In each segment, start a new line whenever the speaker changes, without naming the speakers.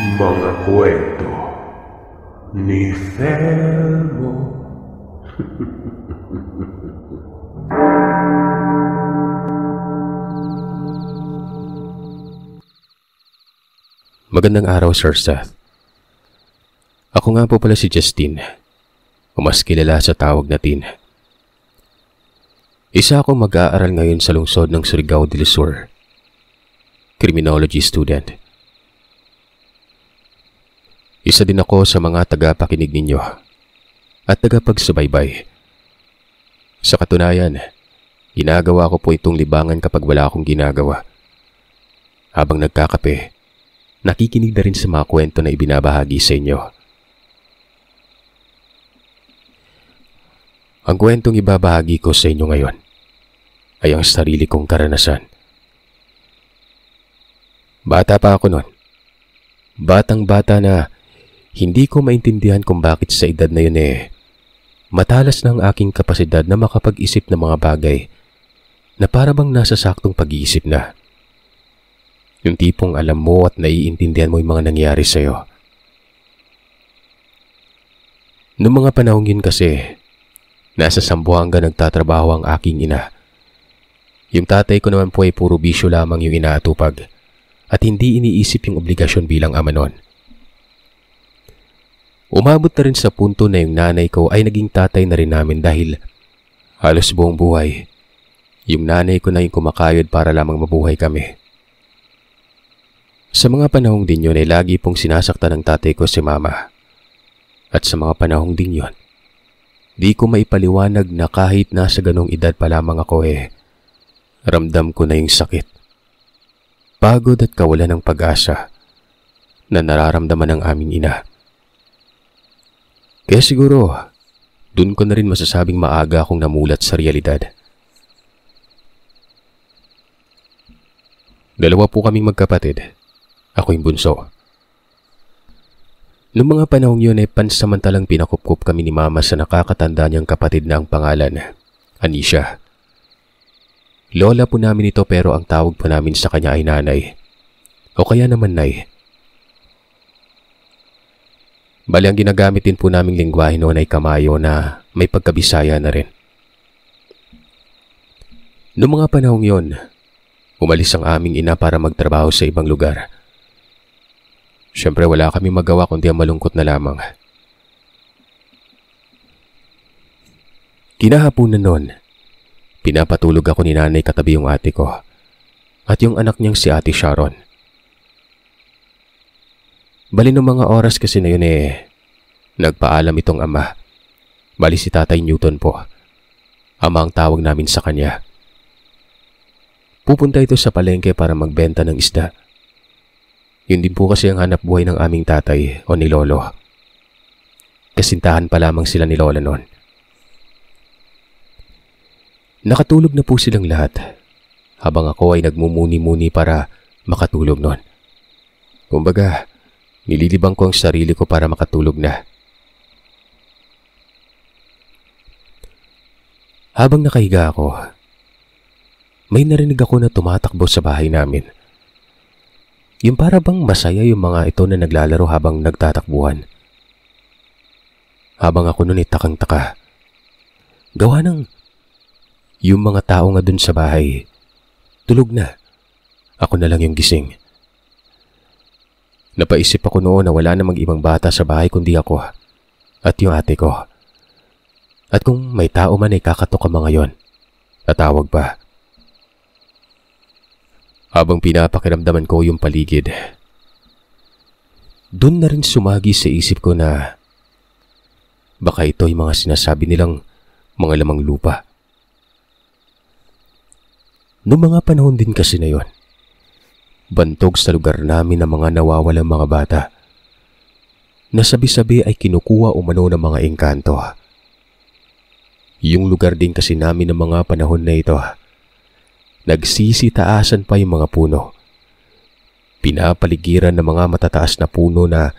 Mga kwento ni Felmo.
Magandang araw, Sir Seth. Ako nga po pala si Justine, o mas kilala sa tawag na Tin. Isa akong mag-aaral ngayon sa lungsod ng Surigao del Sur. Criminology student. Isa din ako sa mga tagapakinig ninyo at tagapagsubaybay. Sa katunayan, ginagawa ko po itong libangan kapag wala akong ginagawa. Habang nagkakape, nakikinig na rin sa mga kwento na ibinabahagi sa inyo. Ang kwentong ibabahagi ko sa inyo ngayon ay ang sarili kong karanasan. Bata pa ako noon. Batang-bata na hindi ko maintindihan kung bakit sa edad na yun matalas na ang aking kapasidad na makapag-isip ng mga bagay na para bang nasa saktong pag-iisip na. Yung tipong alam mo at naiintindihan mo yung mga nangyari sa'yo. Noong mga panahong yun kasi, nasa Zamboanga nagtatrabaho ang aking ina. Yung tatay ko naman po ay puro bisyo lamang yung inaatupag at hindi iniisip yung obligasyon bilang ama noon. Umabot na rin sa punto na yung nanay ko ay naging tatay na rin namin dahil halos buong buhay, yung nanay ko na yung kumakayod para lamang mabuhay kami. Sa mga panahong din yun ay lagi pong sinasaktan ng tatay ko si mama. At sa mga panahong din yun, di ko maipaliwanag na kahit nasa ganong edad pa lamang ako ramdam ko na yung sakit, pagod at kawalan ng pag-asa na nararamdaman ng aming ina. Kaya siguro, dun ko na rin masasabing maaga akong namulat sa realidad. Dalawa po kaming magkapatid. Ako yung bunso. Noong mga panahong yun pansamantalang pinakupkup kami ni mama sa nakakatanda niyang kapatid na ang pangalan, Anisha. Lola po namin ito pero ang tawag po namin sa kanya ay nanay. O kaya naman nay. Bali ang ginagamit din po naming lingwahe noon ay Kamayo na may pagkabisaya na rin. Noong mga panahong yun, umalis ang aming ina para magtrabaho sa ibang lugar. Siyempre wala kami magawa kundi ang malungkot na lamang. Kinahaponan noon, pinapatulog ako ni nanay katabi yung ate ko at yung anak niyang si Ate Sharon. Bali ng mga oras kasi na yun nagpaalam itong ama. Bali si Tatay Newton po. Ama ang tawag namin sa kanya. Pupunta ito sa palengke para magbenta ng isda. Yun din po kasi ang hanap buhay ng aming tatay o ni Lolo. Kasintahan pa lamang sila ni Lola noon. Nakatulog na po silang lahat habang ako ay nagmumuni-muni para makatulog noon. Kumbaga, nililibang ko ang sarili ko para makatulog na. Habang nakahiga ako, may narinig ako na tumatakbo sa bahay namin. Yung para bang masaya yung mga ito na naglalaro habang nagtatakbuhan. Habang ako nun takang-taka. Gawa ng yung mga tao nga dun sa bahay, tulog na. Ako na lang yung gising. Napaisip ako noon na wala namang ibang bata sa bahay kundi ako at yung ate ko. At kung may tao man ay kakatok ang mga yon, tatawag pa. Habang pinapakiramdaman ko yung paligid, doon na rin sumagi sa isip ko na baka ito ay mga sinasabi nilang mga lamang lupa. Noong mga panahon din kasi na yon, bantog sa lugar namin ng mga nawawalang mga bata. Nasabi-sabi ay kinukuha umano ng mga engkanto. Yung lugar din kasi namin ng mga panahon na ito, nagsisitaasan pa yung mga puno. Pinapaligiran ng mga matataas na puno na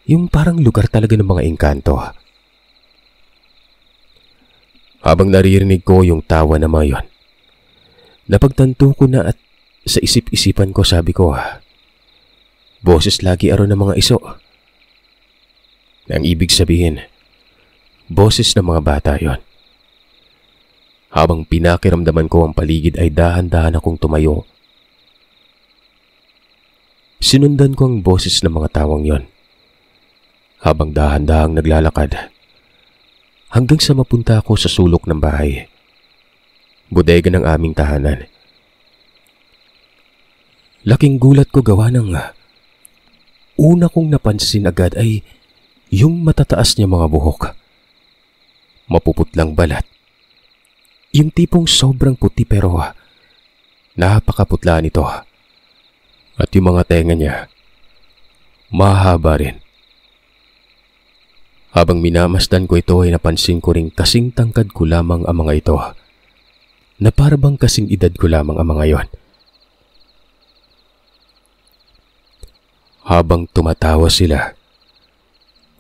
yung parang lugar talaga ng mga engkanto. Habang naririnig ko yung tawa ng mga yon, napagtanto ko na at sa isip-isipan ko sabi ko, Boses lagi aron ng mga iso. Ang ibig sabihin, boses ng mga bata yon. Habang pinakiramdaman ko ang paligid ay dahan-dahan akong tumayo. Sinundan ko ang boses ng mga tawang yon. Habang dahan-dahang naglalakad, hanggang sa mapunta ako sa sulok ng bahay. Bodega ng aming tahanan. Laking gulat ko gawa ng una kong napansin agad ay yung matataas niya mga buhok. Mapuputlang balat. Yung tipong sobrang puti pero napakaputla nito. At yung mga tenga niya, mahaba rin. Habang minamasdan ko ito ay napansin ko rin kasing tangkad ko lamang ang mga ito. Na parabang kasing edad ko lamang ang mga yon. Habang tumatawa sila,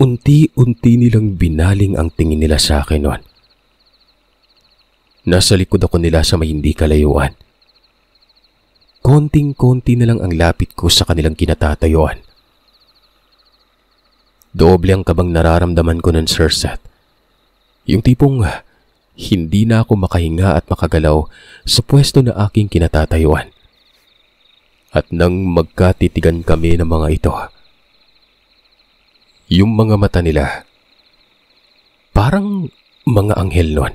unti-unti nilang binaling ang tingin nila sa akin noon. Nasa likod ako nila sa may hindi kalayuan. Konting-konti na lang ang lapit ko sa kanilang kinatatayuan. Doble ang kabang nararamdaman ko nun, Sir Seth. Yung tipong hindi na ako makahinga at makagalaw sa pwesto na aking kinatatayuan. At nang magkatitigan kami ng mga ito, yung mga mata nila, parang mga anghel nun.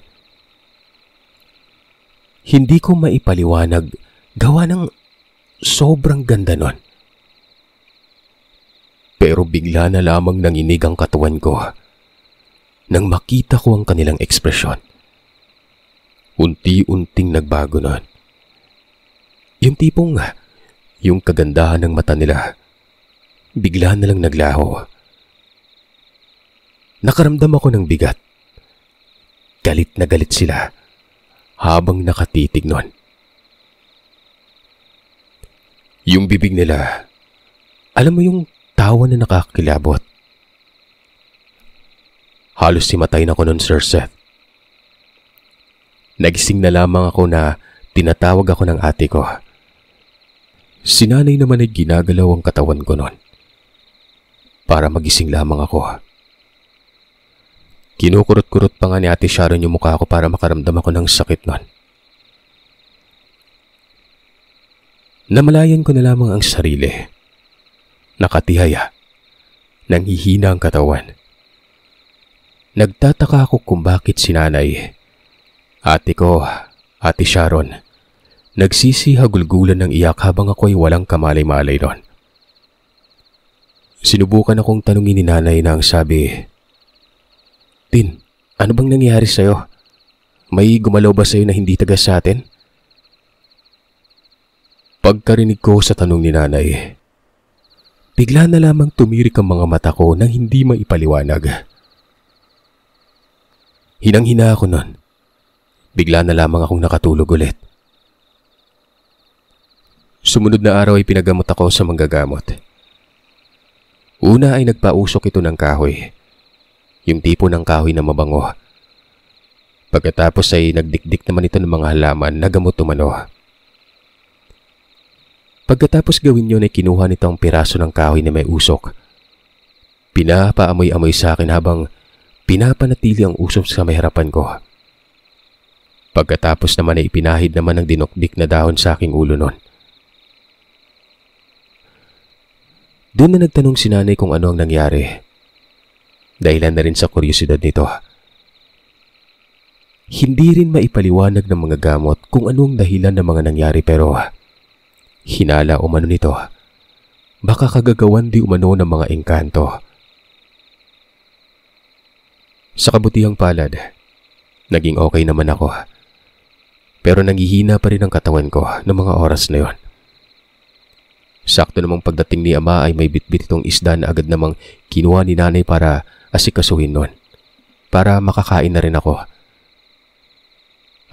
Hindi ko maipaliwanag gawa ng sobrang ganda nun. Pero bigla na lamang nanginig ang katawan ko nang makita ko ang kanilang ekspresyon. Unti-unting nagbago nun. Yung tipong yung kagandahan ng mata nila bigla na lang naglaho. Nakaramdam ako ng bigat. Galit na galit sila habang nakatitig nun. Yung bibig nila, alam mo yung tawa na nakakilabot. Halos simatay na ako nun, Sir Seth. Nagising na lamang ako na tinatawag ako ng ate ko. Si nanay naman ay ginagalaw ang katawan ko nun para magising lamang ako. Kinukurot-kurot pa nga ni Ate Sharon yung mukha ko para makaramdam ako ng sakit nun. Namalayan ko na lamang ang sarili. Nakatihaya. Nanghihina ang katawan. Nagtataka ako kung bakit si nanay, ate ko, Ate Sharon, nagsisihagulgulan ng iyak habang ako'y walang kamalay-malay doon. Sinubukan akong tanungin ni nanay na ang sabi, "Tin, ano bang nangyari sa'yo? May gumalaw ba sa'yo na hindi taga sa atin?" Pagkarinig ko sa tanong ni nanay, bigla na lamang tumirik ang mga mata ko nang hindi maipaliwanag. Hinang-hina ako nun. Bigla na lamang akong nakatulog ulit. Sumunod na araw ay pinagamot ako sa manggagamot. Una ay nagpausok ito ng kahoy. Yung tipo ng kahoy na mabango. Pagkatapos ay nagdikdik naman ito ng mga halaman na gamot umano. Pagkatapos gawin yun ay kinuha nito ang piraso ng kahoy na may usok. Pinapaamoy-amoy sa akin habang pinapanatili ang usok sa may harapan ko. Pagkatapos naman ay ipinahid naman ang dinukdik na dahon sa aking ulo nun. Doon na nagtanong si nanay kung ano ang nangyari. Dahilan na rin sa kuryosidad nito. Hindi rin maipaliwanag ng mga gamot kung anong dahilan ng mga nangyari pero hinala umano nito. Baka kagagawan di umano ng mga engkanto. Sa kabutihang palad, naging okay naman ako. Pero nanghihina pa rin ang katawan ko ng mga oras na yon. Sakto namang pagdating ni ama ay may bitbit itong isda na agad namang kinuha ni nanay para asikasuhin nun. Para makakain na rin ako.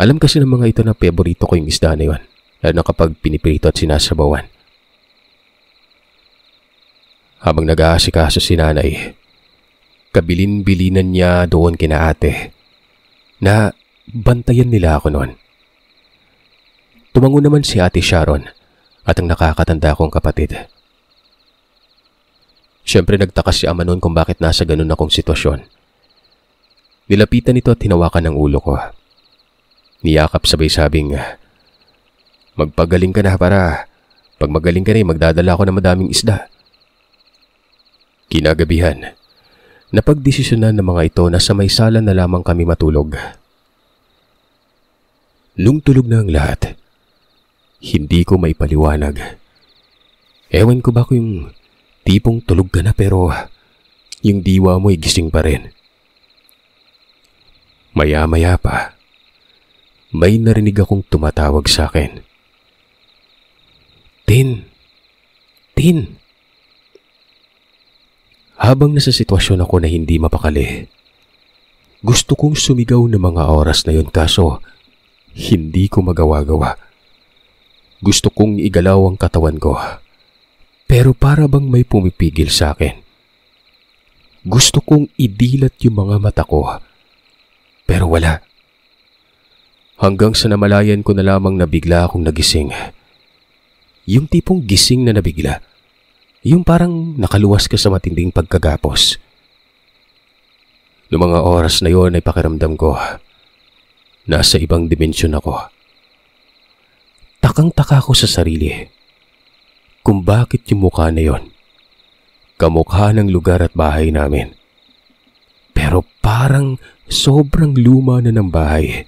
Alam kasi ng mga ito na paborito ko yung isda na yun. Lalo na kapag piniprito at sinasabawan. Habang nag-aasikaso si nanay, kabilin-bilinan niya doon kina ate na bantayan nila ako noon. Tumango naman si Ate Sharon at ang nakakatanda kong kapatid. Siyempre nagtaka si ama noon kung bakit nasa ganun akong sitwasyon. Nilapitan ito at hinawakan ng ulo ko. Niyakap sabay sabing, "Magpagaling ka na para pag magaling ka na magdadala ako ng madaming isda." Kinagabihan, napagdesisyonan ng mga ito na sa may sala na lamang kami matulog. Nung tulog na ang lahat, hindi ko maipaliwanag. Ewan ko ba kung yung tipong tulog ka na pero yung diwa mo ay gising pa rin. Maya-maya pa, may narinig akong tumatawag sa akin. Tin! Tin! Habang nasa sitwasyon ako na hindi mapakali, gusto kong sumigaw ng mga oras na yun kaso hindi ko magawa-gawa. Gusto kong igalaw ang katawan ko, pero para bang may pumipigil sa akin. Gusto kong idilat yung mga mata ko, pero wala. Hanggang sa namalayan ko na lamang na bigla akong nagising. Yung tipong gising na nabigla. Yung parang nakaluwas ka sa matinding pagkagapos. Noong mga oras na yon ay pakiramdam ko, nasa ibang dimensyon ako. Takang-taka ko sa sarili kung bakit yung mukha na yon kamukha ng lugar at bahay namin. Pero parang sobrang luma na ng bahay.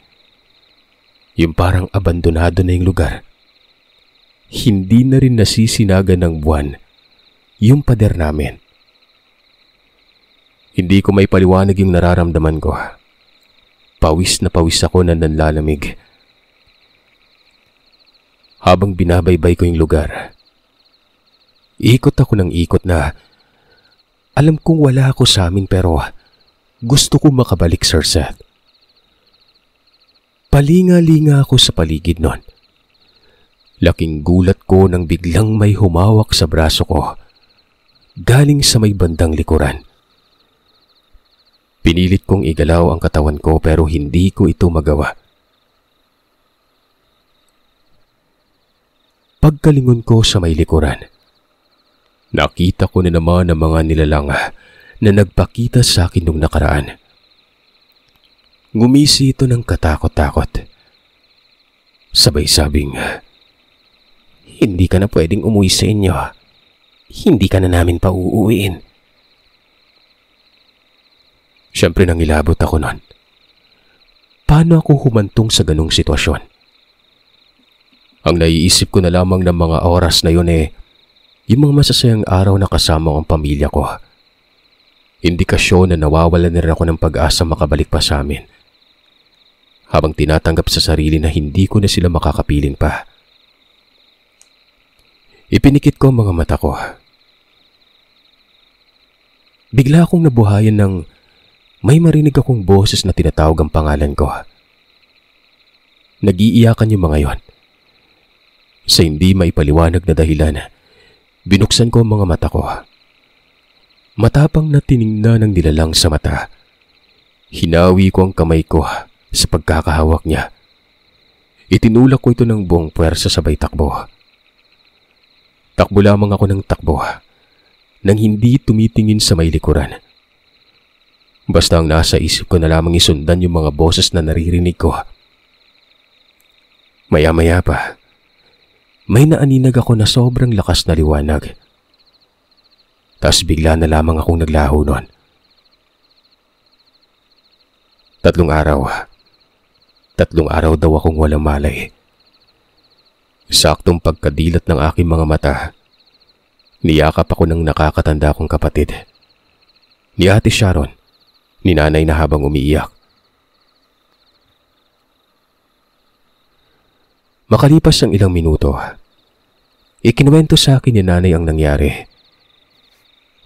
Yung parang abandonado na yung lugar. Hindi na rin nasisinaga ng buwan yung pader namin. Hindi ko may paliwanag yung nararamdaman ko. Pawis na pawis ako na nanlalamig. Habang binabaybay ko yung lugar, ikot ako ng ikot na alam kong wala ako sa amin pero gusto kong makabalik, Sir Seth. Palinga-linga ako sa paligid nun. Laking gulat ko nang biglang may humawak sa braso ko galing sa may bandang likuran. Pinilit kong igalaw ang katawan ko pero hindi ko ito magawa. Pagkalingon ko sa may likuran, nakita ko na naman ang mga nilalang na nagpakita sa akin nung nakaraan. Ngumisi ito ng katakot-takot. Sabay sabing, "Hindi ka na pwedeng umuwi sa inyo. Hindi ka na namin pauuwiin." Siyempre nangilabot ako nun. Paano ako humantong sa ganung sitwasyon? Ang naiisip ko na lamang ng mga oras na yun yung mga masasayang araw na kasama ang pamilya ko. Indikasyon na nawawalan na rin ako ng pag-asa makabalik pa sa amin. Habang tinatanggap sa sarili na hindi ko na sila makakapiling pa. Ipinikit ko ang mga mata ko. Bigla akong nabuhayan ng may marinig akong boses na tinatawag ang pangalan ko. Nag-iiyakan yung mga yon. Sa hindi maipaliwanag na dahilan, binuksan ko ang mga mata ko. Matapang na tiningnan ng nilalang sa mata. Hinawi ko ang kamay ko sa pagkakahawak niya. Itinulak ko ito ng buong puwersa sabay takbo. Takbo lamang ako ng takbo nang hindi tumitingin sa may likuran. Basta ang nasa isip ko na lamang isundan yung mga boses na naririnig ko. Maya-maya pa, may naaninag ako na sobrang lakas na liwanag. Tas bigla na lamang akong naglaho nun. 3 araw. 3 araw daw akong walang malay. Saktong pagkadilat ng aking mga mata, niyakap ako ng nakakatanda kong kapatid. Ni Ate Sharon, ni Nanay na habang umiiyak. Makalipas ang ilang minuto, ikinuwento sa akin ni Nanay ang nangyari.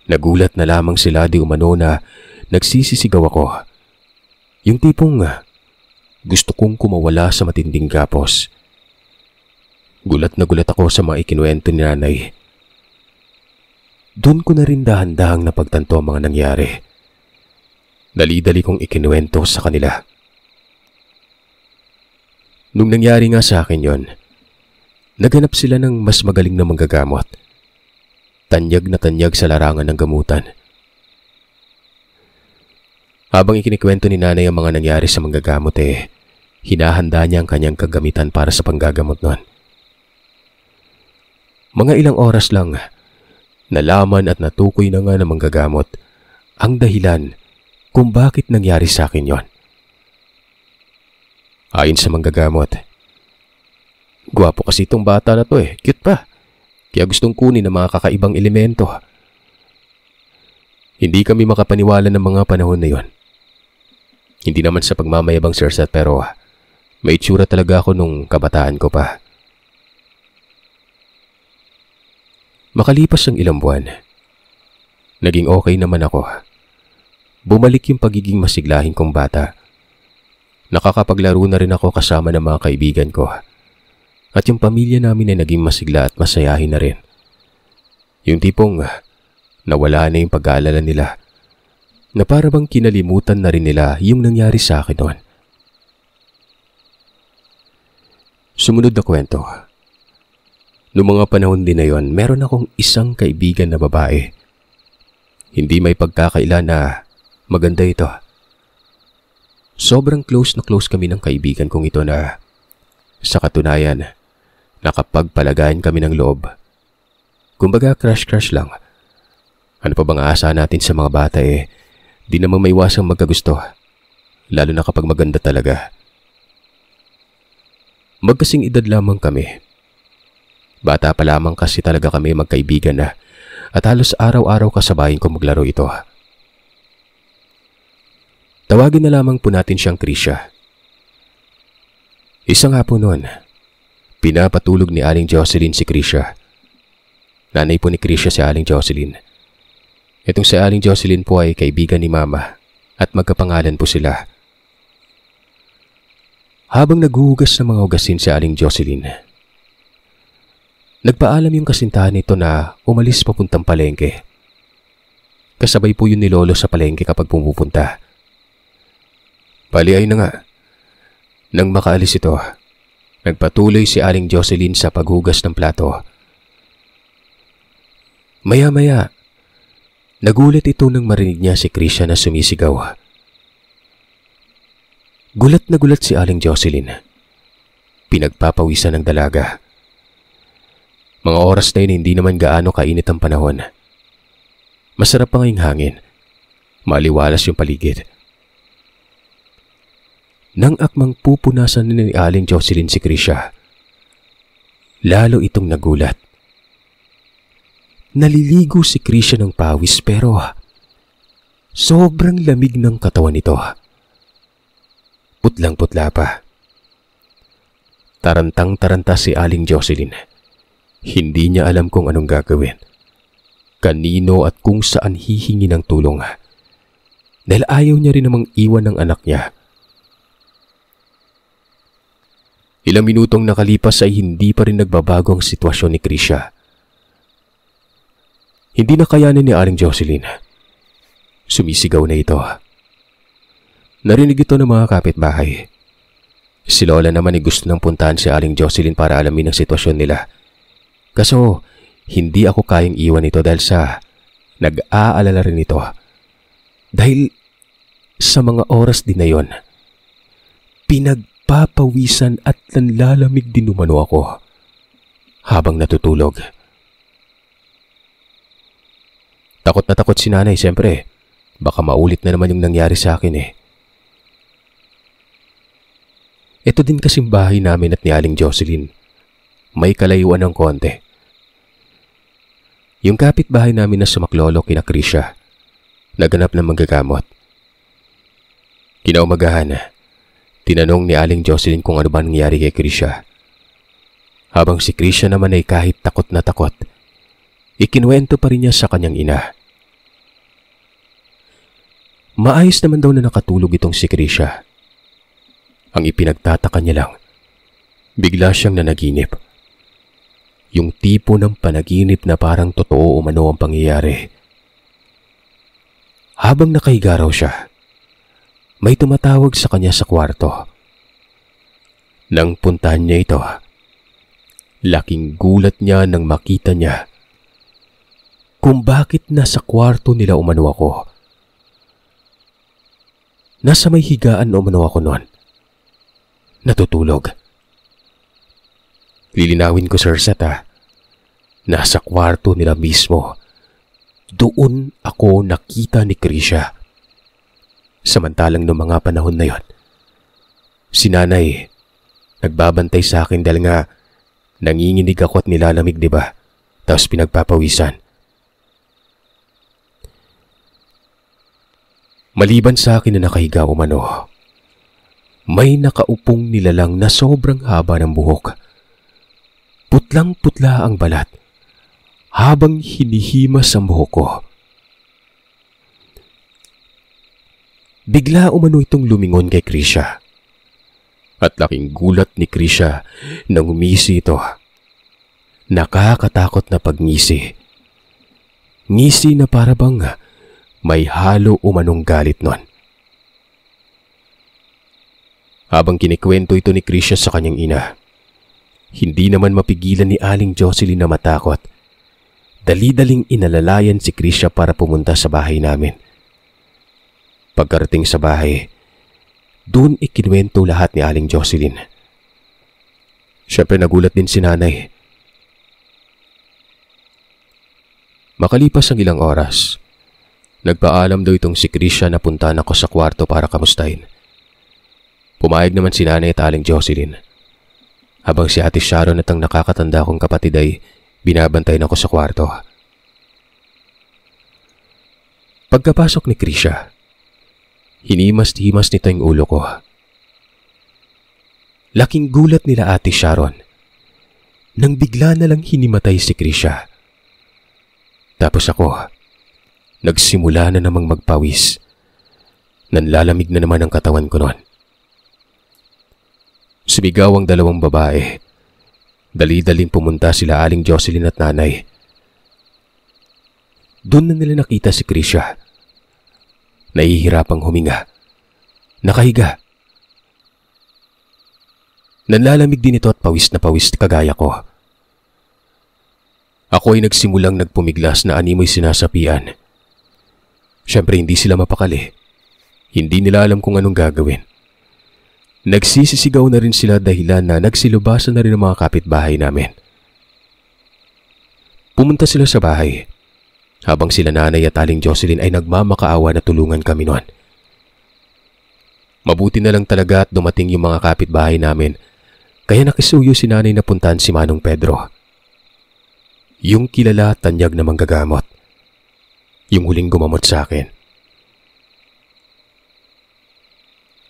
Nagulat na lamang sila di umano na nagsisisigaw ako. Yung tipong gusto kong kumawala sa matinding gapos. Gulat na gulat ako sa mga ikinuwento ni Nanay. Doon ko na rin dahan-dahang napagtanto ang mga nangyari. Dali-dali kong ikinuwento sa kanila. Nung nangyari nga sa akin yon, naghanap sila ng mas magaling na manggagamot. tanyag na tanyag sa larangan ng gamutan. Habang ikinikwento ni nanay ang mga nangyari sa manggagamot hinahanda niya ang kanyang kagamitan para sa panggagamot nun. Mga ilang oras lang, nalaman at natukoy na nga ng manggagamot ang dahilan kung bakit nangyari sa akin yon. Ayon sa manggagamot, gwapo kasi itong bata na to cute pa. Kaya gustong kunin ng mga kakaibang elemento. Hindi kami makapaniwala ng mga panahon na yon. Hindi naman sa pagmamayabang, Sir Seth, pero may itsura talaga ako nung kabataan ko pa. Makalipas ang ilang buwan, naging okay naman ako. Bumalik yung pagiging masiglahin kong bata. Nakakapaglaro na rin ako kasama ng mga kaibigan ko. At yung pamilya namin ay naging masigla at masayahin na rin. Yung tipong nawala na yung pag-aalala nila, na para bang kinalimutan na rin nila yung nangyari sa akin noon. Sumunod na kwento. Noong mga panahon din na yon, meron akong isang kaibigan na babae. Hindi may pagkakaila na maganda ito. Sobrang close na close kami ng kaibigan kong ito na sa katunayan, nakapagpalagayan kami ng loob. Kumbaga crush-crush lang. Ano pa bang aasahan natin sa mga bata di namang maiwasang magkagusto, lalo na kapag maganda talaga. Magkasing edad lamang kami. Bata pa lamang kasi talaga kami magkaibigan na at halos araw-araw kasabayin ko maglaro ito. Tawagin na lamang po natin siyang Krisha. Isang hapon noon, pinapatulog ni Aling Jocelyn si Krisha. Nanay po ni Krisha si Aling Jocelyn. Itong si Aling Jocelyn po ay kaibigan ni Mama at magkapangalan po sila. Habang naghuhugas ng mga hugasin si Aling Jocelyn, nagpaalam yung kasintahan nito na umalis papuntang palengke. Kasabay po yun ni Lolo sa palengke kapag pumupunta. Bali ay na nga. Nang makaalis ito, nagpatuloy si Aling Jocelyn sa paghugas ng plato. Maya-maya, nagulat ito nang marinig niya si Krisha na sumisigaw. Gulat na gulat si Aling Jocelyn. Pinagpapawisan ng dalaga. Mga oras na yun hindi naman gaano kainit ang panahon. Masarap pa ngayong hangin. Maliwalas yung paligid. Nang akmang pupunasan ni Aling Jocelyn si Krisha, lalo itong nagulat. Naliligo si Krisha ng pawis pero sobrang lamig ng katawan nito. Putlang-putla pa. Tarantang-taranta si Aling Jocelyn. Hindi niya alam kung anong gagawin, kanino at kung saan hihingi ng tulong. Dahil ayaw niya rin namang iwan ng anak niya. Ilang minutong nakalipas ay hindi pa rin nagbabago ang sitwasyon ni Krisha. Hindi na kayanin ni Aling Jocelyn. Sumisigaw na ito. Narinig ito ng mga kapitbahay. Si Lola naman ay gusto nang puntahan si Aling Jocelyn para alamin ang sitwasyon nila. Kaso, hindi ako kayang iwan ito dahil sa nag-aalala rin ito. Dahil sa mga oras din na yon, pinagpapawisan at nanlalamig din umano ako habang natutulog. Takot na takot si nanay, siyempre. Baka maulit na naman yung nangyari sa akin Ito din kasing bahay namin at ni Aling Jocelyn. May kalayuan ng konti. Yung kapitbahay namin na sumaklolo kina Krisha, naganap ng manggagamot. Kinaumagahan, tinanong ni Aling Jocelyn kung ano ba nangyari kay Krisha. Habang si Krisha naman ay kahit takot na takot, ikinuwento pa rin niya sa kanyang ina. Maayos naman daw na nakatulog itong si Krisha. Ang ipinagtataka niya lang, bigla siyang nanaginip. Yung tipo ng panaginip na parang totoo umano ang pangyayari. Habang nakahiga raw siya, may tumatawag sa kanya sa kwarto. Nang puntahan niya ito, laking gulat niya nang makita niya kung bakit nasa kwarto nila umano ako. Nasa may higaan umano ako noon. Natutulog. Lilinawin ko, Sir Seth, nasa kwarto nila mismo. Doon ako nakita ni Krisha. Samantalang noong mga panahon na yon, si nanay nagbabantay sa akin dahil nga nanginginig ako at nilalamig, diba? Tapos pinagpapawisan. Maliban sa akin na nakahiga umano, may nakaupong nilalang na sobrang haba ng buhok. Putlang-putla ang balat habang hinihimas ang buhok ko. Bigla umano itong lumingon kay Krisha. At laking gulat ni Krisha nang umisi ito. Nakakatakot na pagngisi. Ngisi na para bang may halo umanong galit nun. Habang kinikwento ito ni Krisha sa kanyang ina, hindi naman mapigilan ni Aling Jocelyn na matakot. Dali-daling inalalayan si Krisha para pumunta sa bahay namin. Pagkarating sa bahay, doon ikinuwento lahat ni Aling Jocelyn. Siyempre nagulat din si nanay. Makalipas ang ilang oras, nagpaalam daw itong si Krisha na puntahan ako sa kwarto para kamustahin. Pumayag naman si nanay at Aling Jocelyn. Habang si Ate Sharon at ang nakakatanda kong kapatid ay binabantayan ako sa kwarto. Pagkapasok ni Krisha, hinimas-himas nito yung ulo ko. Laking gulat nila Ate Sharon nang bigla na lang hinimatay si Krisha. Tapos ako, nagsimula na namang magpawis. Nanlalamig na naman ang katawan ko noon. Sumigaw ang dalawang babae. Dali-daling pumunta sila Aling Jocelyn at nanay. Doon na nila nakita si Krisha. Nahihirapang huminga. Nakahiga. Nanlalamig din ito at pawis na pawis kagaya ko. Ako ay nagsimulang nagpumiglas na animoy sinasapian. Siyempre hindi sila mapakali. Hindi nila alam kung anong gagawin. Nagsisisigaw na rin sila dahilan na nagsilubasan na rin ang mga kapitbahay namin. Pumunta sila sa bahay. Habang sila nanay at Aling Jocelyn ay nagmamakaawa na tulungan kami noon. Mabuti na lang talaga at dumating yung mga kapitbahay namin, kaya nakisuyo si nanay na puntahan si Manong Pedro. Yung kilala at tanyag na manggagamot. Yung huling gumamot sa akin.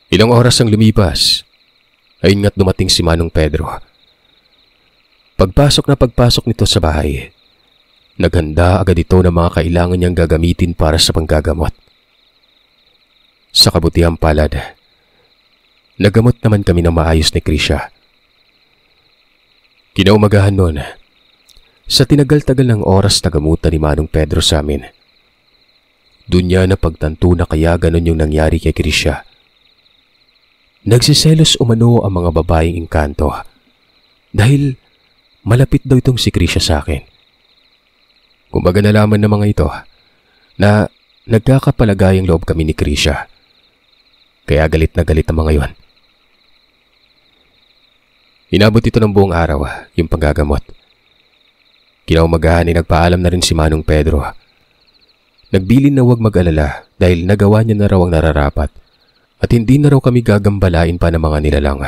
Ilang oras ang lumipas, ayun nga't dumating si Manong Pedro. Pagpasok nito sa bahay, naghanda agad ito ng mga kailangan niyang gagamitin para sa panggagamot. Sa kabutihang palad, nagamot naman kami ng maayos ni Krisha. Kinaumagahan noon, sa tinagal-tagal ng oras na gamutan ni Manong Pedro sa amin, doon niya napagtanto na kaya ganon yung nangyari kay Krisha. Nagsiselos umano ang mga babaeng engkanto dahil malapit daw itong si Krisha sa akin. Kumbaga nalaman ng mga ito na nagkakapalagayang loob kami ni Krisha. Kaya galit na galit ang mga yon. Inabot ito ng buong araw, yung panggagamot. Kinaumagahan ay nagpaalam na rin si Manong Pedro. Nagbilin na huwag mag-alala dahil nagawa niya na raw ang nararapat at hindi na raw kami gagambalain pa ng mga nilalang.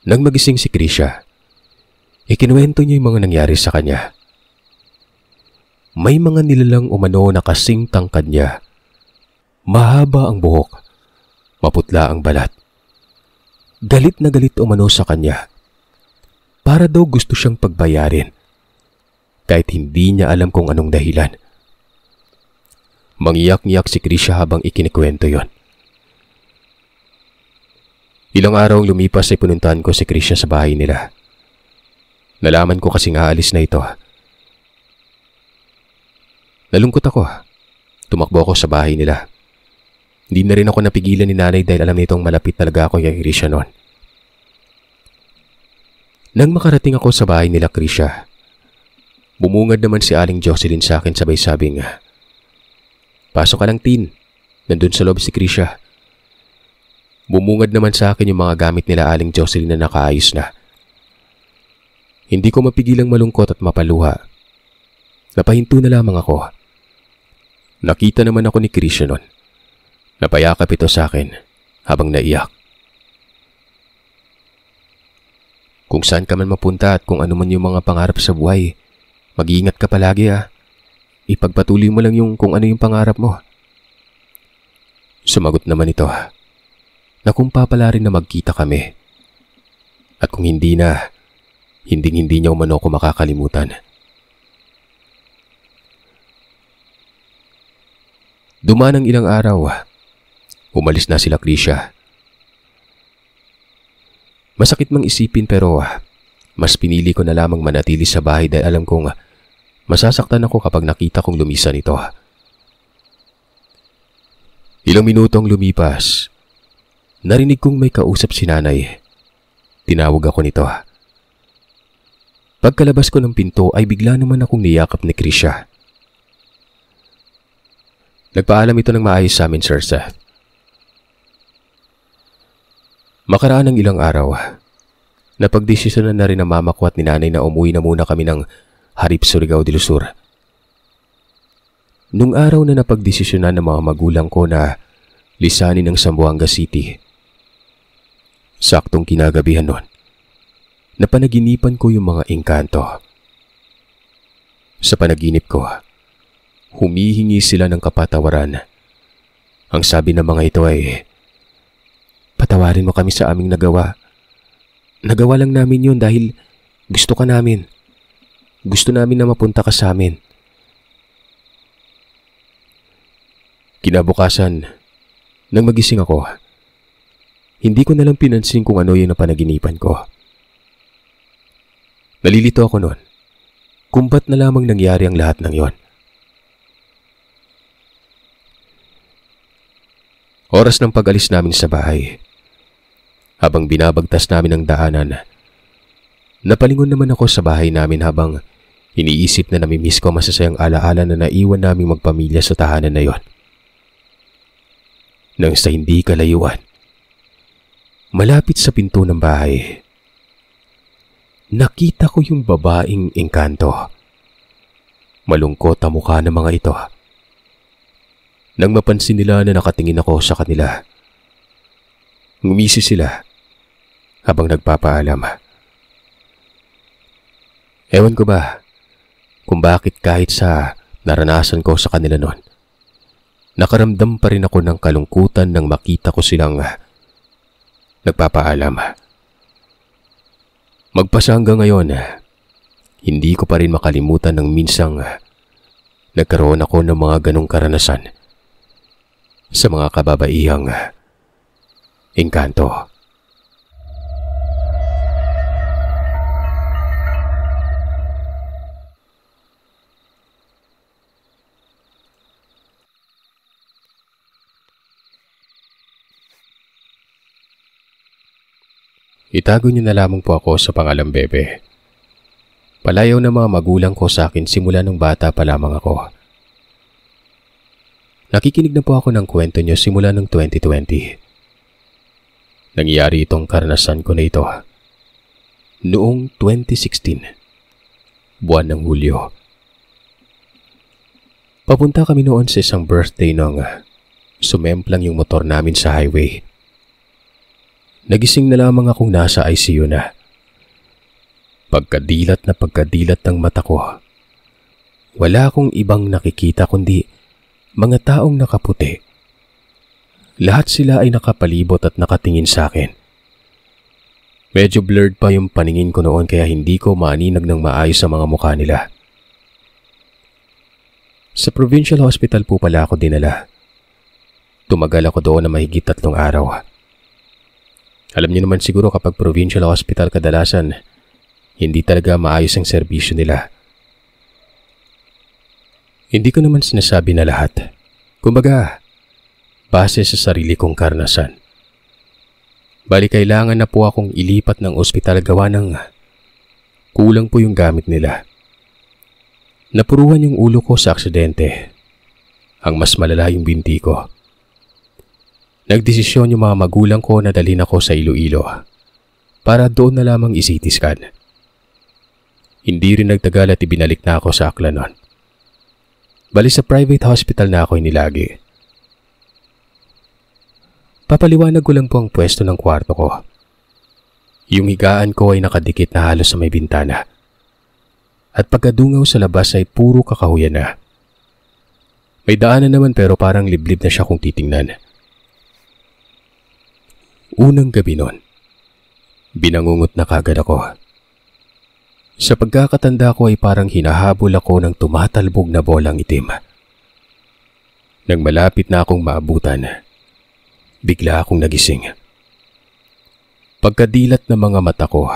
Nang magising si Krisha, ikinuwento niya yung mga nangyari sa kanya. May mga nilalang umano na kasing tangkad niya. Mahaba ang buhok, maputla ang balat. Galit na galit umano sa kanya. Para daw gusto siyang pagbayarin, kahit hindi niya alam kung anong dahilan. Mangiyak-ngiyak si Krisha habang ikinikwento yon. Ilang araw lumipas ay pinuntahan ko si Krisha sa bahay nila. Nalaman ko kasing aalis na ito. Nalungkot ako. Tumakbo ako sa bahay nila. Hindi na rin ako napigilan ni nanay dahil alam nitong malapit talaga ako kay Krisha noon. Nang makarating ako sa bahay nila Krisha, Bumungad naman si Aling Jocelyn sa akin sabay sabing, "Pasok ka lang, Tin. Nandun sa loob si Krisha." Bumungad naman sa akin yung mga gamit nila Aling Jocelyn na nakaayos na. Hindi ko mapigilang malungkot at mapaluha. Napahinto na lamang ako. Nakita naman ako ni Krisha nun. Napayakap ito sa akin habang naiyak. "Kung saan ka man mapunta at kung ano man yung mga pangarap sa buhay, mag-iingat ka palagi ah. Ipagpatuloy mo lang yung kung ano yung pangarap mo." Sumagot naman ito na kung papala rin na magkita kami. At kung hindi na, hindi niya umano ko makakalimutan. Dumaan ang ilang araw. Umalis na sila Krisha. Masakit mang isipin pero mas pinili ko na lamang manatili sa bahay dahil alam kong masasaktan ako kapag nakita kong lumisan ito. Ilang minutong lumipas, narinig kong may kausap si nanay. Tinawag ako nito. Pagkalabas ko ng pinto ay bigla naman akong niyakap ni Krisha. Nagpaalam ito ng maayos sa amin, Sir Seth. Makaraan ng ilang araw, napagdesisyonan na rin ng mama ko at ni nanay na umuwi na muna kami ng Harip, Surigao del Sur. Nung araw na napagdesisyonan ng mga magulang ko na lisanin ang Zamboanga City, saktong kinagabihan nun, napanaginipan ko yung mga engkanto. Sa panaginip ko, humihingi sila ng kapatawaran. Ang sabi ng mga ito ay, "Patawarin mo kami sa aming nagawa. Nagawa lang namin yun dahil gusto ka namin. Gusto namin na mapunta ka sa amin." Kinabukasan, nang magising ako, hindi ko nalang pinansin kung ano yung napanaginipan ko. Nalilito ako noon kung ba't na lamang nangyari ang lahat ng yon. Oras ng pag-alis namin sa bahay. Habang binabagtas namin ang daanan, napalingon naman ako sa bahay namin habang iniisip na namimiss ko masasayang alaala na naiwan naming magpamilya sa tahanan na yon. Nang sa hindi kalayuan, malapit sa pinto ng bahay, nakita ko yung babaeng engkanto. Malungkot ang mukha ng mga ito. Nang mapansin nila na nakatingin ako sa kanila, ngumisi sila habang nagpapaalam. Ewan ko ba kung bakit kahit sa naranasan ko sa kanila noon, nakaramdam pa rin ako ng kalungkutan nang makita ko silang nagpapaalam. Magpasa hanggang ngayon, hindi ko pa rin makalimutan ng minsang nagkaroon ako ng mga ganong karanasan sa mga kababaihang engkanto. Itago niyo na lamang po ako sa pangalang Bebe. Palayaw na mga magulang ko sa akin simula nung bata pa lamang ako. Nakikinig na po ako ng kwento niyo simula ng 2020. Nangyari itong karanasan ko na ito noong 2016, buwan ng Hulyo. Papunta kami noon sa isang birthday nung sumemplang yung motor namin sa highway. Nagising na lamang akong nasa ICU na. Pagkadilat ng mata ko, wala akong ibang nakikita kundi mga taong nakaputi. Lahat sila ay nakapalibot at nakatingin sa akin. Medyo blurred pa yung paningin ko noon kaya hindi ko maaninag ng maayos sa mga mukha nila. Sa provincial hospital po pala ako dinala. Tumagal ako doon na mahigit 3 araw. Alam niyo naman siguro kapag provincial hospital kadalasan, hindi talaga maayos ang serbisyo nila. Hindi ko naman sinasabi na lahat. Kumbaga, base sa sarili kong karanasan. Bali kailangan na po akong ilipat ng ospital gawa ng kulang po yung gamit nila. Napuruhan yung ulo ko sa aksidente. Ang mas malala yung binti ko. Nagdesisyon yung mga magulang ko na dalhin ako sa Iloilo para doon na lamang i-CT scan. Hindi rin nagtagal at ibinalik na ako sa Aklanon. Bali sa private hospital na ako inilagi. Papaliwanag ko lang po ang pwesto ng kwarto ko. Yung higaan ko ay nakadikit na halos sa may bintana. At pagkadungaw sa labas ay puro kakahuyan na. May daanan naman pero parang liblib na siya kung titingnan. Unang gabi nun, binangungot na kagad ako. Sa pagkakatanda ko ay parang hinahabol ako ng tumatalbog na bolang itim. Nang malapit na akong maabutan, bigla akong nagising. Pagkadilat ng mga mata ko,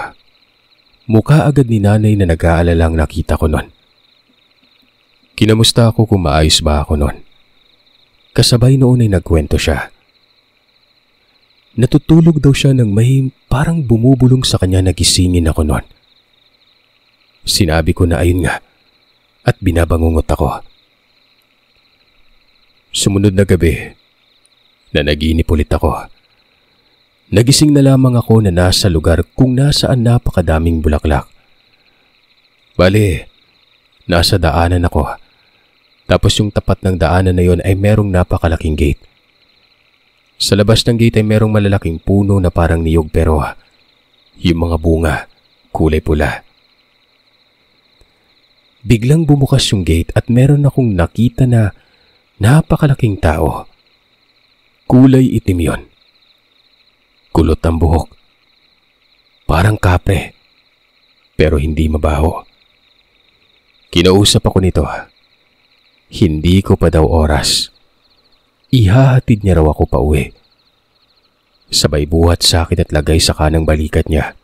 mukha agad ni nanay na nag-aalalang nakita ko nun. Kinamusta ako kung maayos ba ako nun. Kasabay noon ay nagkwento siya. Natutulog daw siya nang may parang bumubulong sa kanya na gisingin ako nun. Sinabi ko na ayun nga at binabangungot ako. Sumunod na gabi, nanaginip ulit ako. Nagising na lamang ako na nasa lugar kung nasaan napakadaming bulaklak. Bale, nasa daanan ako. Tapos yung tapat ng daanan na yon ay merong napakalaking gate. Sa labas ng gate ay merong malalaking puno na parang niyog pero yung mga bunga, kulay pula. Biglang bumukas yung gate at meron akong nakita na napakalaking tao. Kulay itim yon. Kulot ang buhok. Parang kapre, pero hindi mabaho. Kinausap ako nito. Hindi ko pa daw oras. Ihahatid niya raw ako pa uwi. Sabay buhat sa akin at lagay sa kanang balikat niya.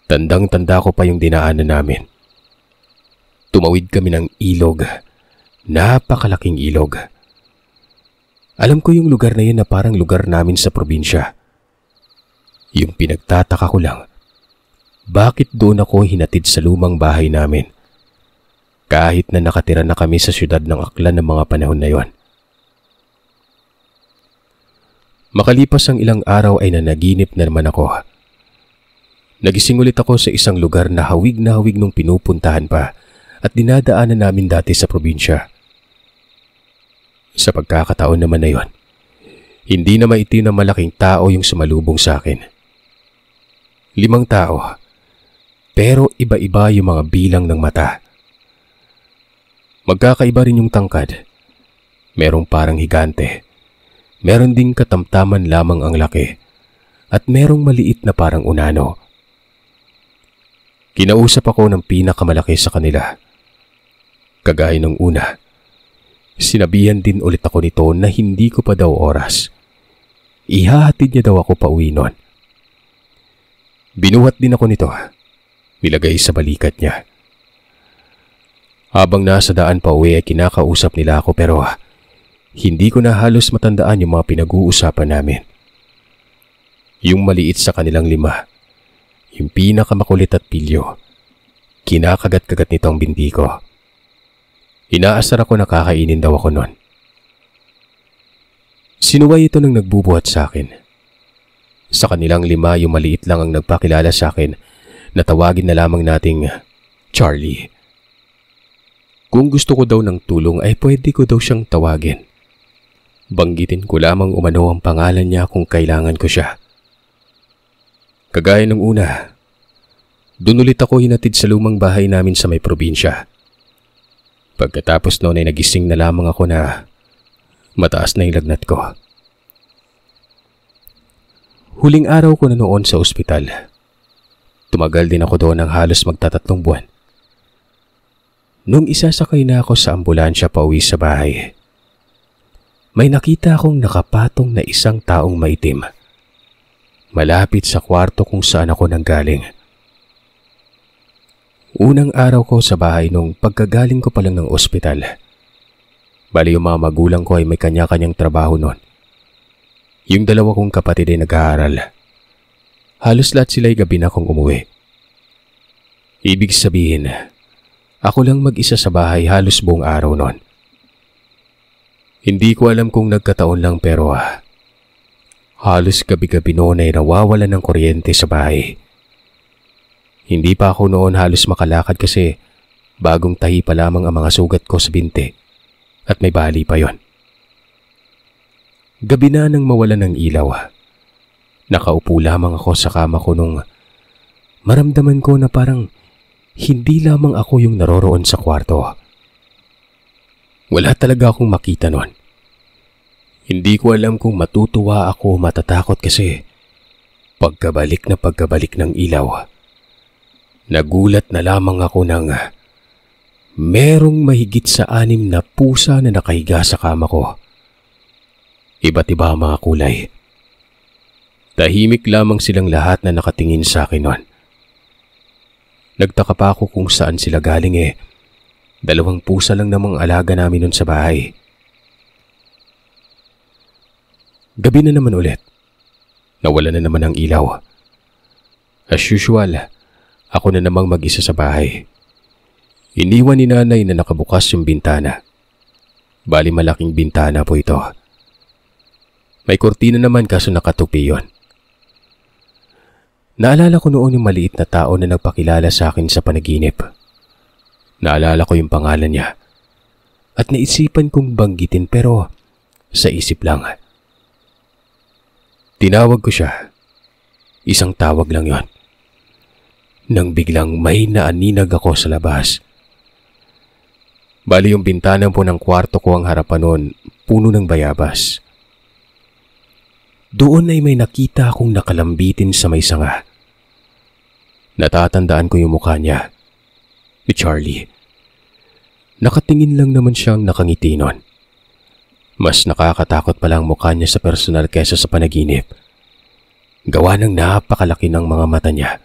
Tandang-tanda ko pa yung dinaanan namin. Tumawid kami ng ilog. Napakalaking ilog. Alam ko yung lugar na yun na parang lugar namin sa probinsya. Yung pinagtataka ko lang, bakit doon ako hinatid sa lumang bahay namin? Kahit na nakatira na kami sa syudad ng Aklan ng mga panahon na yon. Makalipas ang ilang araw ay nanaginip na naman ako. Nagising ulit ako sa isang lugar na hawig nung pinupuntahan pa at dinadaanan namin dati sa probinsya. Sa pagkakataon naman na yon, hindi na maitim na malaking tao yung sumalubong sa akin. 5 tao, pero iba-iba yung mga bilang ng mata. Magkakaiba rin yung tangkad. Merong parang higante. Meron ding katamtaman lamang ang laki. At merong maliit na parang unano. Kinausap ako ng pinakamalaki sa kanila. Kagaya ng una, sinabihan din ulit ako nito na hindi ko pa daw oras. Ihahatid niya daw ako pa uwi nun. Binuhat din ako nito. Nilagay sa balikat niya. Habang nasa daan pa uwi ay kinakausap nila ako pero hindi ko na halos matandaan yung mga pinag-uusapan namin. Yung maliit sa kanilang 5, yung pinakamakulit at pilyo, kinakagat-kagat nito ang binti ko. Inaasar ako na kakainin daw ako nun. Sinuway ito nang nagbubuhat sa akin. Sa kanilang 5, yung maliit lang ang nagpakilala sa akin na tawagin na lamang nating Charlie. Kung gusto ko daw ng tulong ay pwede ko daw siyang tawagin. Banggitin ko lamang umano ang pangalan niya kung kailangan ko siya. Kagaya ng una, doon ulit ako hinatid sa lumang bahay namin sa may probinsya. Pagkatapos noon ay nagising na lamang ako na mataas na yung lagnat ko. Huling araw ko na noon sa ospital. Tumagal din ako doon ng halos magtatatlong buwan. Nung isasakay na ako sa ambulansya pa uwi sa bahay, may nakita akong nakapatong na isang taong maitim. Malapit sa kwarto kung saan ako nanggaling. Unang araw ko sa bahay nung pagkagaling ko pa lang ng ospital. Bali yung mga magulang ko ay may kanya-kanyang trabaho noon. Yung 2 kong kapatid ay nag-aaral. Halos lahat sila'y gabi na akong umuwi. Ibig sabihin, Ako lang mag-isa sa bahay halos buong araw noon. Hindi ko alam kung nagkataon lang pero halos gabi-gabi noon ay nawawalan ng kuryente sa bahay. Hindi pa ako noon halos makalakad kasi bagong tahi pa lamang ang mga sugat ko sa binti at may bali pa yon. Gabi na nang mawala ng ilaw. Nakaupo lamang ako sa kama ko nung maramdaman ko na parang hindi lamang ako yung naroroon sa kwarto. Wala talaga akong makita noon. Hindi ko alam kung matutuwa ako o matatakot kasi pagkabalik ng ilaw, nagulat na lamang ako nang merong mahigit sa 6 na pusa na nakahiga sa kama ko. Iba't iba ang mga kulay. Tahimik lamang silang lahat na nakatingin sa akin noon. Nagtaka pa ako kung saan sila galing 2 pusa lang namang alaga namin noon sa bahay. Gabi na naman ulit. Nawala na naman ang ilaw. As usual, ako na namang mag-isa sa bahay. Iniwan ni nanay na nakabukas yung bintana. Bali malaking bintana po ito. May kurtina naman kaso nakatupi yon. Naalala ko noon yung maliit na tao na nagpakilala sa akin sa panaginip. Naalala ko yung pangalan niya. At naisipan kong banggitin pero sa isip lang. Tinawag ko siya. Isang tawag lang yon. Nang biglang may naaninag ako sa labas. Bali yung bintana po ng kwarto ko ang harapan noon, puno ng bayabas. Doon ay may nakita akong nakalambitin sa may sanga. Natatandaan ko yung mukha niya, ni Charlie. Nakatingin lang naman siyang nakangiti nun. Mas nakakatakot pala ang mukha niya sa personal kesa sa panaginip. Gawa ng napakalaki ng mga mata niya.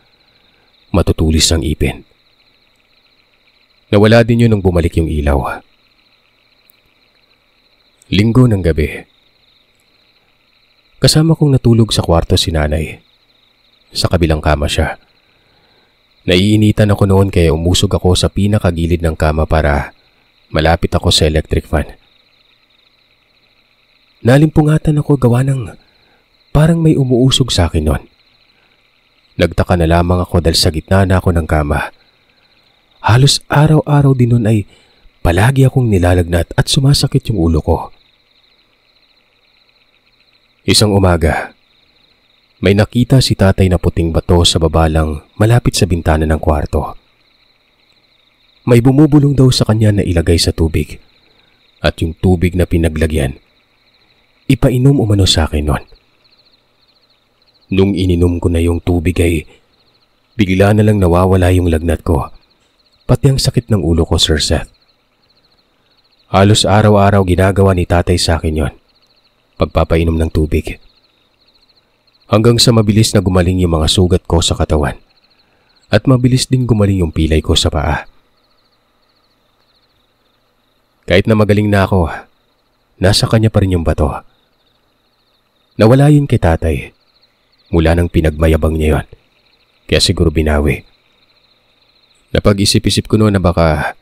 Matutulis ang ipin. Nawala din yun nung bumalik yung ilaw. Linggo ng gabi. Kasama kong natulog sa kwarto si nanay. Sa kabilang kama siya. Naiinitan ako noon kaya umusog ako sa pinakagilid ng kama para malapit ako sa electric fan. Nalimpungatan ako gawa ng parang may umuusog sa akin noon. Nagtaka na lamang ako dahil sa gitna na ako ng kama. Halos araw-araw din noon ay palagi akong nilalagnat at sumasakit yung ulo ko. Isang umaga, may nakita si tatay na puting bato sa baba lang malapit sa bintana ng kwarto. May bumubulong daw sa kanya na ilagay sa tubig at yung tubig na pinaglagyan, ipainom umano sa akin noon. Nung ininom ko na yung tubig ay bigla na lang nawawala yung lagnat ko, pati ang sakit ng ulo ko, Sir Seth. Halos araw-araw ginagawa ni tatay sa akin yon, pagpapainom ng tubig. Hanggang sa mabilis na gumaling yung mga sugat ko sa katawan at mabilis din gumaling yung pilay ko sa paa. Kahit na magaling na ako, nasa kanya pa rin yung bato. Nawala yun kay tatay mula nang pinagmayabang niya yon, kaya siguro binawi. Napag-isip-isip ko noon na baka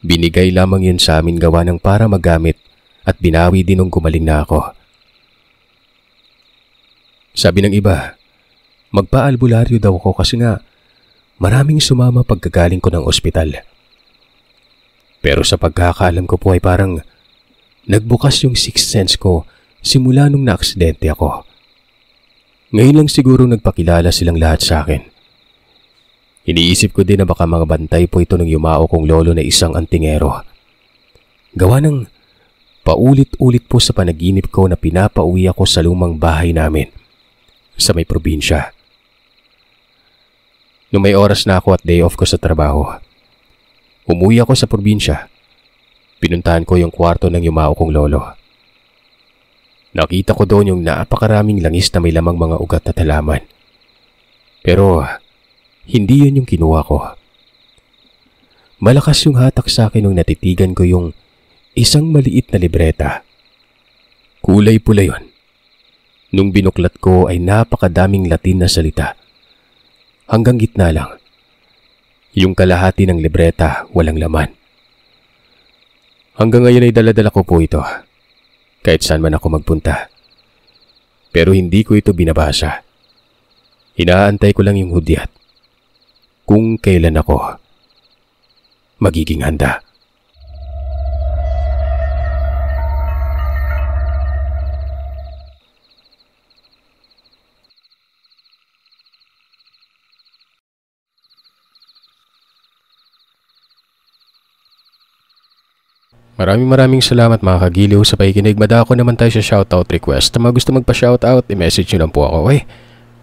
binigay lamang yun sa amin gawa ng para magamit at binawi din nung gumaling na ako. Sabi ng iba, magpa-albularyo daw ako kasi nga maraming sumama pagkagaling ko ng ospital. Pero sa pagkakaalam ko po ay parang nagbukas yung sixth sense ko simula nung na-aksidente ako. Ngayon lang siguro nagpakilala silang lahat sa akin. Iniisip ko din na baka mga bantay po ito ng yumao kong lolo na isang antingero. Gawa ng paulit-ulit po sa panaginip ko na pinapauwi ako sa lumang bahay namin sa may probinsya. Nung may oras na ako at day off ko sa trabaho, umuwi ako sa probinsya. Pinuntahan ko yung kwarto ng yumao kong lolo. Nakita ko doon yung napakaraming langis na may lamang mga ugat at halaman. Pero hindi yun yung kinuha ko. Malakas yung hatak sa akin nung natitigan ko yung isang maliit na libreta. Kulay pula yun. Nung binuklat ko ay napakadaming Latin na salita. Hanggang gitna lang. Yung kalahati ng libreta walang laman. Hanggang ngayon ay dala-dala ko po ito, kahit saan man ako magpunta. Pero hindi ko ito binabasa. Inaantay ko lang yung hudyat, kung kailan ako magiging handa. Maraming salamat mga kagiliw sa pakikinig. Madako naman tayo sa shoutout request. Mga gusto magpa-shoutout, i-message nyo lang po ako.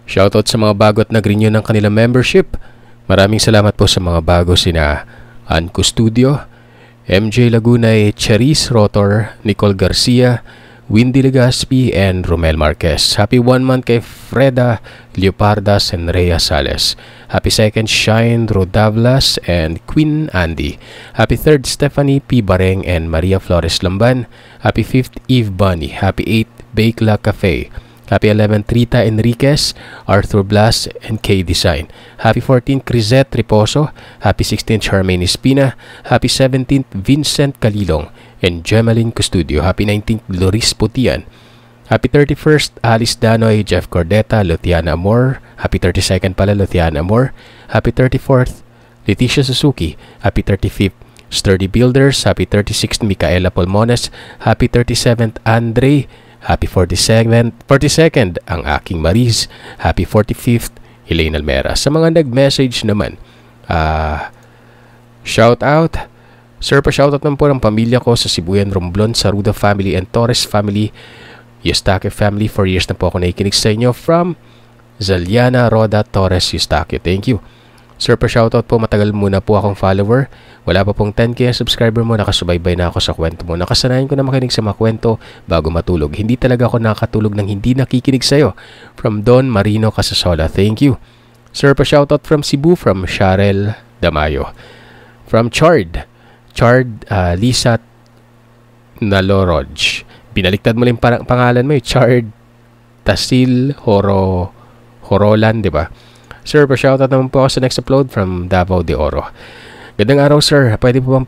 Shoutout sa mga bago at nag-renew ng kanilang membership. Maraming salamat po sa mga bago sina Anco Studio, MJ Lagunay, Cherise Rotor, Nicole Garcia, Windy Legaspi, and Romel Marquez. Happy 1 month kay Freda Leopardas and Rhea Sales. Happy 2nd Shine Rodavlas and Queen Andy. Happy 3rd Stephanie P. Bareng and Maria Flores Lamban. Happy 5th Eve Bunny. Happy 8th Bakela Cafe. Happy 11th Rita Enriquez, Arthur Blas, and K Design. Happy 14th Crisette Riposo. Happy 16th Charmaine Espina. Happy 17th Vincent Calilong and Gemaline Custudio. Happy 19th Loris Putian. Happy 31st Alice Danoy, Jeff Cordeta, Luciana Amor. Happy 32nd pala Luciana Amor. Happy 34th Leticia Suzuki. Happy 35th Sturdy Builders. Happy 36th Micaela Pulmones. Happy 37th Andre. Happy 42nd ang aking Maris. Happy 45th Elaine Almera. Sa mga nag-message naman, shout out. Sir, pa-shoutout naman po ng pamilya ko sa Sibuyan, Romblon, Saruda family and Torres family. Eustaquio family, 4 years na po ako nakikinig sa inyo. From Zaliana Roda Torres Eustaquio. Thank you. Sir, pa-shoutout po, matagal muna po akong follower. Wala pa pong 10k subscriber mo, nakasubaybay na ako sa kwento mo. Nakasanayan ko na makinig sa mga kwento bago matulog. Hindi talaga ako nakatulog nang hindi nakikinig sa'yo. From Don Marino Casasola. Thank you. Sir, pa-shoutout from Cebu, from Sharel Damayo. From Chard Lisa Naloroj. Binaliktad mo lang pangalan mo, Chard Tasil Horolan, di ba? Sir, pa-shoutout naman po ako sa next upload from Davao de Oro. Gandang araw, sir. Pwede po bang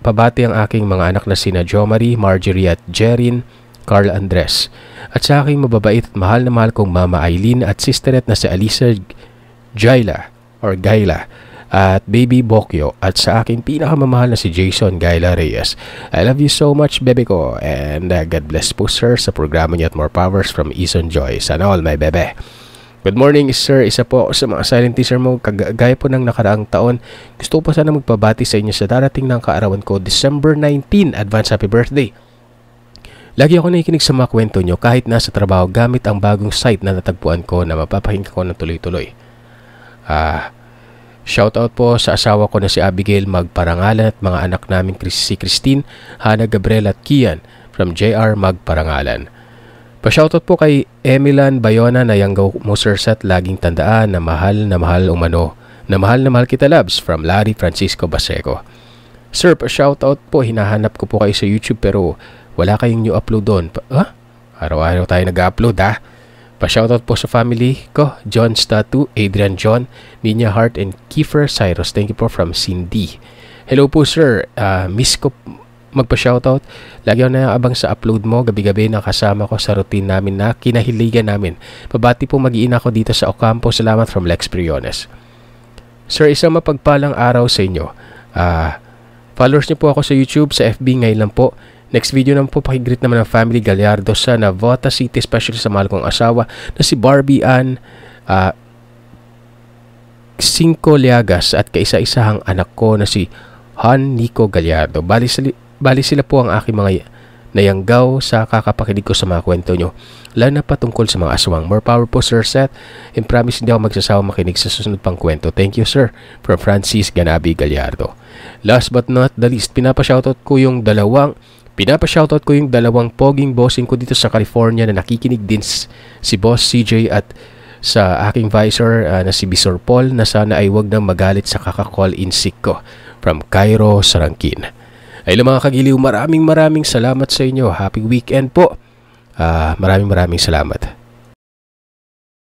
pabati ang aking mga anak na sina Jo Marie, Marjorie at Jerin, Carl Andres. At sa aking mababait at mahal na mahal kong Mama Eileen at sisterette na si Alisa Gaila at Baby Bokyo, at sa aking pinakamamahal na si Jason Gaila Reyes. I love you so much, bebe ko, and God bless po, sir, sa programa niyo at more powers from Ison Joy. Sana all, my bebe. Good morning, sir. Isa po sa mga silent teaser mo. Kagaya po ng nakaraang taon, gusto ko po sana magpabati sa inyo sa darating ng kaarawan ko, December 19. Advance happy birthday. Lagi ako nakikinig sa mga kwento nyo kahit nasa trabaho gamit ang bagong site na natagpuan ko na mapapakinggan ko ng tuloy-tuloy. Shoutout po sa asawa ko na si Abigail Magparangalan at mga anak namin si Christine, Hannah, Gabriel at Kian from JR Magparangalan. Pa-shoutout po kay Emilan Bayona na Yanggaw mo, sir, set. Laging tandaan na mahal umano. Na mahal kita, loves, from Larry Francisco Baseco. Sir, pa-shoutout po. Hinahanap ko po kayo sa YouTube pero wala kayong new upload doon. Araw-araw tayo nag-upload, ha? Pa-shoutout po sa family ko, John Statu, Adrian John, Ninya Hart, and Kiefer Cyrus. Thank you po from Cindy. Hello po, sir. Miss ko magpa-shoutout. Lagi ako naabang sa upload mo. Gabi-gabi nakasama ko sa routine namin na kinahiligan namin. Pabati po mag-iina ako dito sa Ocampo. Salamat from Lex Priones. Sir, isang mapagpalang araw sa inyo. Followers niyo po ako sa YouTube, sa FB ngayon lang po. Next video naman po, pakigreet naman ng family Gallardo sa Navota City, especially sa mahal kong asawa na si Barbie Ann Cinco Liagas at kaisa-isahang anak ko na si Han Nico Gallardo. Bali sila po ang aking mga nayanggaw sa kakapakinig ko sa mga kwento nyo, lalo na patungkol sa mga aswang. More power po, Sir Seth, and promise hindi ako magsasawa makinig sa susunod pang kwento. Thank you, sir. From Francis Ganabi Gallardo. Last but not the least, pinapa-shoutout ko yung dalawang poging bossing ko dito sa California na nakikinig din, si Boss CJ at sa aking visor na si Bisor Paul, na sana ay wag nang magalit sa kaka-call in sick ko. From Cairo, Sarangkin. Ayun mga kagiliw, maraming salamat sa inyo. Happy weekend po. Maraming salamat.